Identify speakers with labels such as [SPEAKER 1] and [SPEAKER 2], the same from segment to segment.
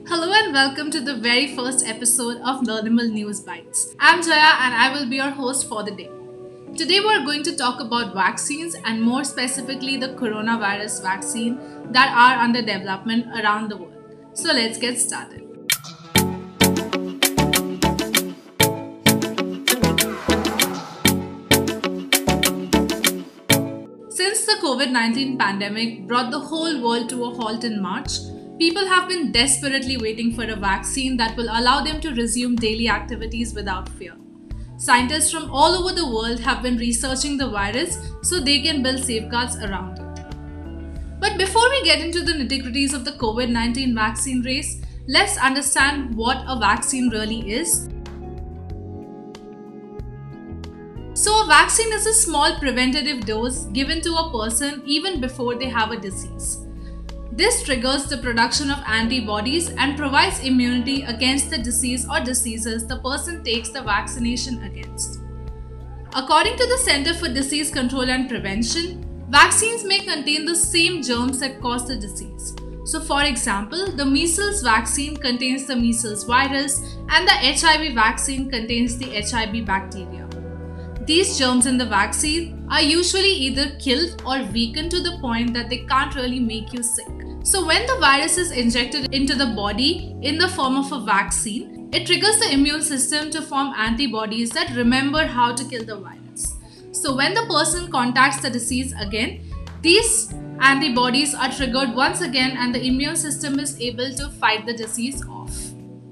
[SPEAKER 1] Hello and welcome to the very first episode of Learnable News Bites. I'm Jaya and I will be your host for the day. Today we're going to talk about vaccines and more specifically the coronavirus vaccine that are under development around the world. So let's get started. Since the COVID-19 pandemic brought the whole world to a halt in March, people have been desperately waiting for a vaccine that will allow them to resume daily activities without fear. Scientists from all over the world have been researching the virus so they can build safeguards around it. But before we get into the nitty-gritties of the COVID-19 vaccine race, let's understand what a vaccine really is. So a vaccine is a small preventative dose given to a person even before they have a disease. This triggers the production of antibodies and provides immunity against the disease or diseases the person takes the vaccination against. According to the Center for Disease Control and Prevention, vaccines may contain the same germs that cause the disease. So for example, the measles vaccine contains the measles virus and the HIV vaccine contains the HIV bacteria. These germs in the vaccine are usually either killed or weakened to the point that they can't really make you sick. So when the virus is injected into the body in the form of a vaccine, it triggers the immune system to form antibodies that remember how to kill the virus. So when the person contacts the disease again, these antibodies are triggered once again and the immune system is able to fight the disease off.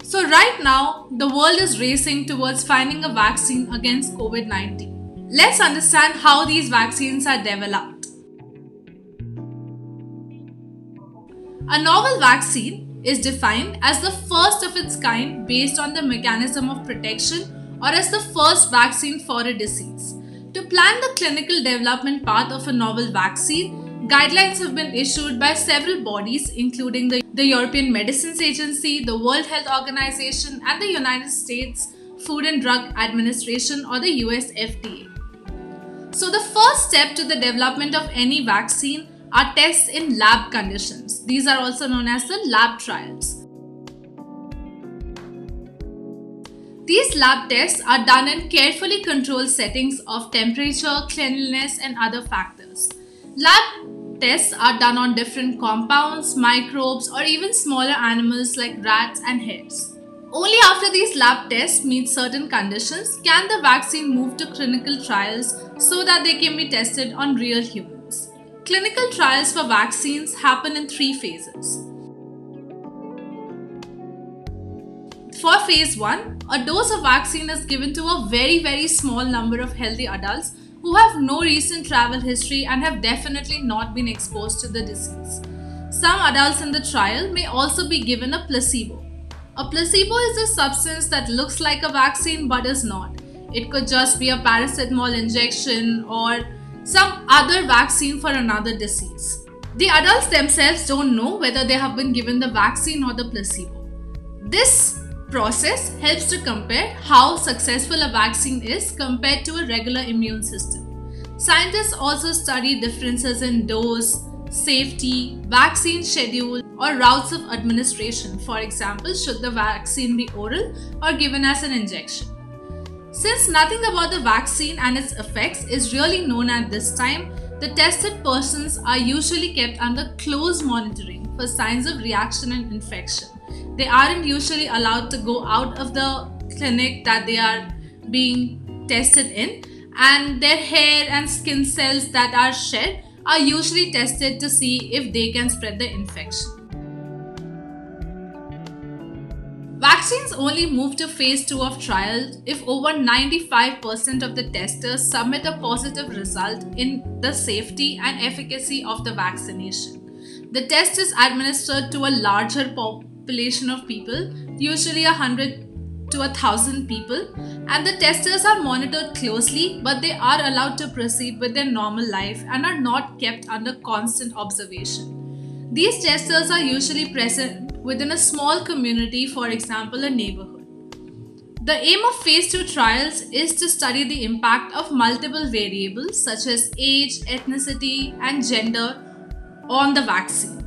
[SPEAKER 1] So right now, the world is racing towards finding a vaccine against COVID-19. Let's understand how these vaccines are developed. A novel vaccine is defined as the first of its kind based on the mechanism of protection or as the first vaccine for a disease. To plan the clinical development path of a novel vaccine, guidelines have been issued by several bodies including the European Medicines Agency, the World Health Organization and the United States Food and Drug Administration or the US FDA. So the first step to the development of any vaccine are tests in lab conditions. These are also known as the lab trials. These lab tests are done in carefully controlled settings of temperature, cleanliness and other factors. Lab tests are done on different compounds, microbes or even smaller animals like rats and hares. Only after these lab tests meet certain conditions can the vaccine move to clinical trials so that they can be tested on real humans. Clinical trials for vaccines happen in 3 phases. For phase 1, a dose of vaccine is given to a very small number of healthy adults who have no recent travel history and have definitely not been exposed to the disease. Some adults in the trial may also be given a placebo. A placebo is a substance that looks like a vaccine but is not. It could just be a paracetamol injection or some other vaccine for another disease. The adults themselves don't know whether they have been given the vaccine or the placebo. This process helps to compare how successful a vaccine is compared to a regular immune system. Scientists also study differences in dose, safety, vaccine schedule, or routes of administration. For example, should the vaccine be oral or given as an injection? Since nothing about the vaccine and its effects is really known at this time, the tested persons are usually kept under close monitoring for signs of reaction and infection. They aren't usually allowed to go out of the clinic that they are being tested in, and their hair and skin cells that are shed are usually tested to see if they can spread the infection. Vaccines only move to phase 2 of trials if over 95% of the testers submit a positive result in the safety and efficacy of the vaccination. The test is administered to a larger population of people, usually 100 to 1,000 people, and the testers are monitored closely, but they are allowed to proceed with their normal life and are not kept under constant observation. These testers are usually present within a small community, for example, a neighborhood. The aim of phase 2 trials is to study the impact of multiple variables such as age, ethnicity, and gender on the vaccine.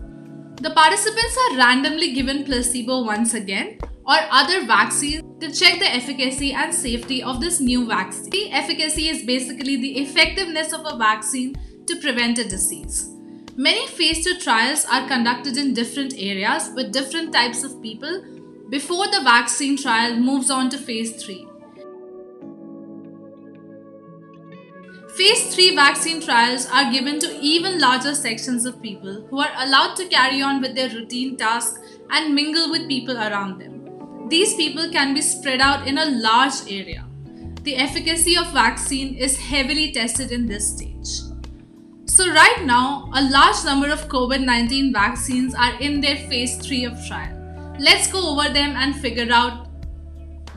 [SPEAKER 1] The participants are randomly given placebo once again or other vaccines to check the efficacy and safety of this new vaccine. The efficacy is basically the effectiveness of a vaccine to prevent a disease. Many phase 2 trials are conducted in different areas with different types of people before the vaccine trial moves on to phase 3. Phase 3 vaccine trials are given to even larger sections of people who are allowed to carry on with their routine tasks and mingle with people around them. These people can be spread out in a large area. The efficacy of vaccine is heavily tested in this stage. So right now, a large number of COVID-19 vaccines are in their phase 3 of trial. Let's go over them and figure out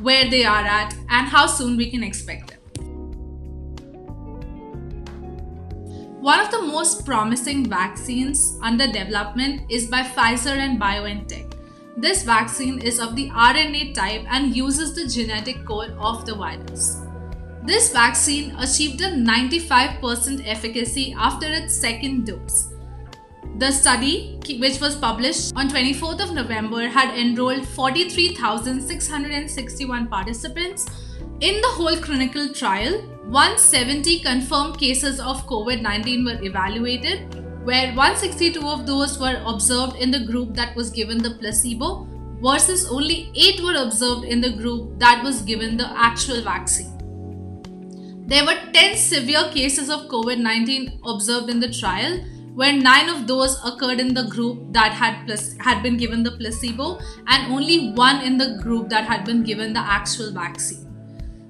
[SPEAKER 1] where they are at and how soon we can expect them. One of the most promising vaccines under development is by Pfizer and BioNTech. This vaccine is of the RNA type and uses the genetic code of the virus. This vaccine achieved a 95% efficacy after its second dose. The study, which was published on 24th of November, had enrolled 43,661 participants. In the whole clinical trial, 170 confirmed cases of COVID-19 were evaluated, where 162 of those were observed in the group that was given the placebo versus only 8 were observed in the group that was given the actual vaccine. There were 10 severe cases of COVID-19 observed in the trial, where 9 of those occurred in the group that had been given the placebo and only 1 in the group that had been given the actual vaccine.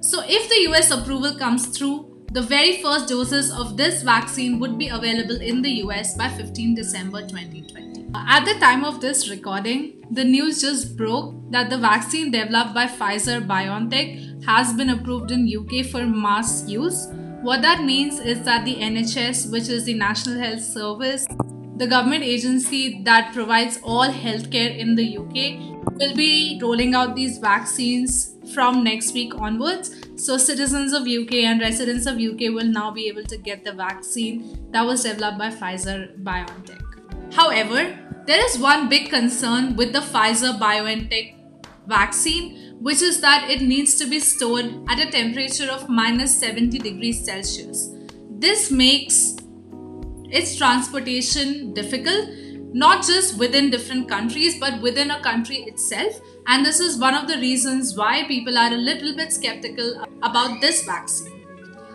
[SPEAKER 1] So if the US approval comes through, the very first doses of this vaccine would be available in the US by 15 December 2020. At the time of this recording, the news just broke that the vaccine developed by Pfizer-BioNTech has been approved in UK for mass use. What that means is that the NHS, which is the National Health Service, the government agency that provides all healthcare in the UK, will be rolling out these vaccines from next week onwards. So citizens of UK and residents of UK will now be able to get the vaccine that was developed by Pfizer-BioNTech. However, there is one big concern with the Pfizer-BioNTech vaccine, which is that it needs to be stored at a temperature of minus 70 degrees Celsius. This makes its transportation difficult, not just within different countries, but within a country itself. And this is one of the reasons why people are a little bit skeptical about this vaccine.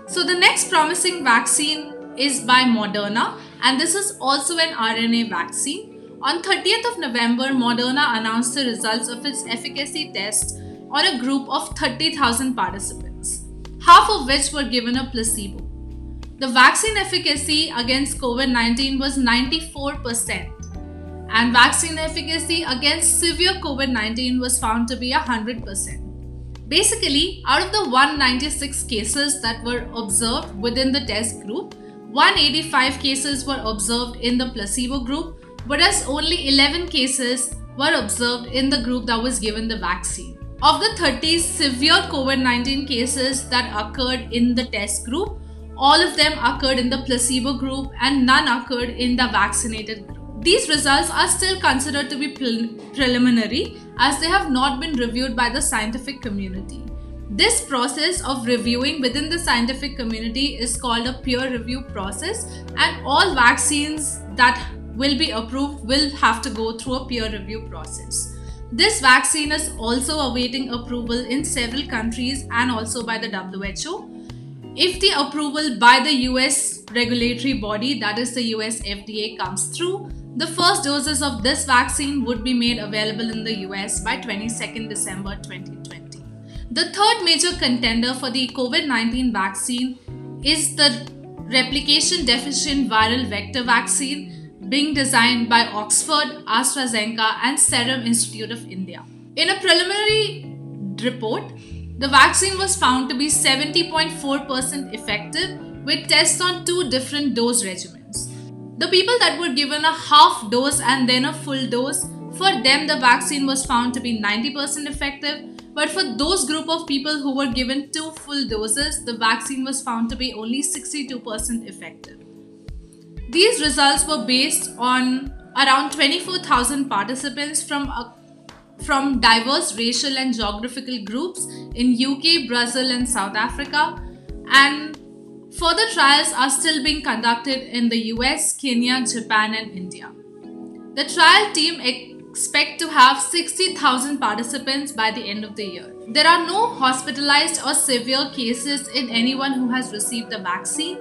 [SPEAKER 1] So the next promising vaccine is by Moderna, and this is also an RNA vaccine. On 30th of November, Moderna announced the results of its efficacy test on a group of 30,000 participants, half of which were given a placebo. The vaccine efficacy against COVID-19 was 94%, and vaccine efficacy against severe COVID-19 was found to be 100%. Basically, out of the 196 cases that were observed within the test group, 185 cases were observed in the placebo group, whereas only 11 cases were observed in the group that was given the vaccine. Of the 30 severe COVID-19 cases that occurred in the test group, all of them occurred in the placebo group and none occurred in the vaccinated group. These results are still considered to be preliminary, as they have not been reviewed by the scientific community. This process of reviewing within the scientific community is called a peer review process, and all vaccines that will be approved will have to go through a peer review process. This vaccine is also awaiting approval in several countries and also by the WHO. If the approval by the US regulatory body, that is the US FDA, comes through, the first doses of this vaccine would be made available in the US by 22nd December 2020. The third major contender for the COVID-19 vaccine is the replication deficient viral vector vaccine being designed by Oxford, AstraZeneca and Serum Institute of India. In a preliminary report, the vaccine was found to be 70.4% effective with tests on 2 different dose regimens. The people that were given a half dose and then a full dose, for them the vaccine was found to be 90% effective, but for those group of people who were given 2 full doses, the vaccine was found to be only 62% effective. These results were based on around 24,000 participants from diverse racial and geographical groups in UK, Brazil and South Africa, and further trials are still being conducted in the US, Kenya, Japan and India. The trial team expect to have 60,000 participants by the end of the year. There are no hospitalized or severe cases in anyone who has received the vaccine.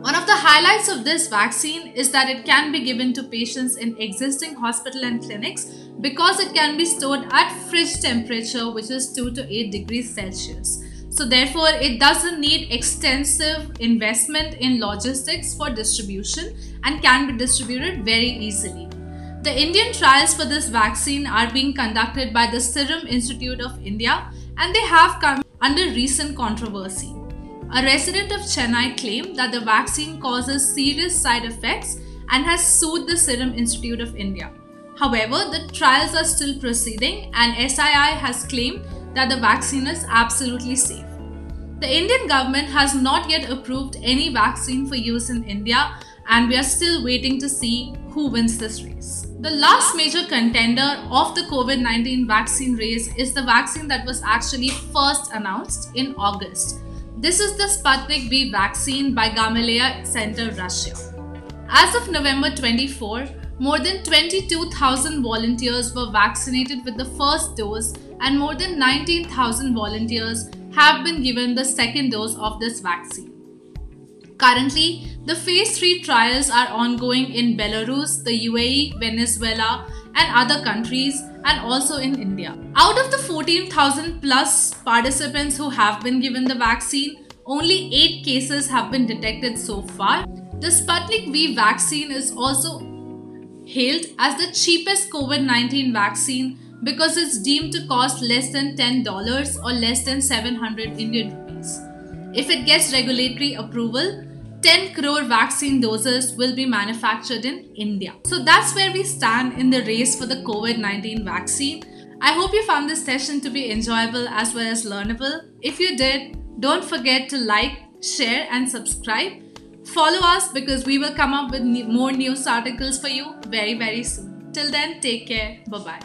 [SPEAKER 1] One of the highlights of this vaccine is that it can be given to patients in existing hospital and clinics because it can be stored at fridge temperature, which is 2 to 8 degrees Celsius. So therefore, it doesn't need extensive investment in logistics for distribution and can be distributed very easily. The Indian trials for this vaccine are being conducted by the Serum Institute of India, and they have come under recent controversy. A resident of Chennai claimed that the vaccine causes serious side effects and has sued the Serum Institute of India. However, the trials are still proceeding and SII has claimed that the vaccine is absolutely safe. The Indian government has not yet approved any vaccine for use in India, and we are still waiting to see who wins this race. The last major contender of the COVID-19 vaccine race is the vaccine that was actually first announced in August. This is the Sputnik V vaccine by Gamaleya Center, Russia. As of November 24, more than 22,000 volunteers were vaccinated with the first dose and more than 19,000 volunteers have been given the second dose of this vaccine. Currently, the phase 3 trials are ongoing in Belarus, the UAE, Venezuela and other countries, and also in India. Out of the 14,000 plus participants who have been given the vaccine, only 8 cases have been detected so far. The Sputnik V vaccine is also hailed as the cheapest COVID-19 vaccine because it's deemed to cost less than $10 or less than 700 Indian rupees. If it gets regulatory approval, 10 crore vaccine doses will be manufactured in India. So that's where we stand in the race for the COVID-19 vaccine. I hope you found this session to be enjoyable as well as learnable. If you did, don't forget to like, share and subscribe. Follow us because we will come up with more news articles for you very soon. Till then, take care. Bye-bye.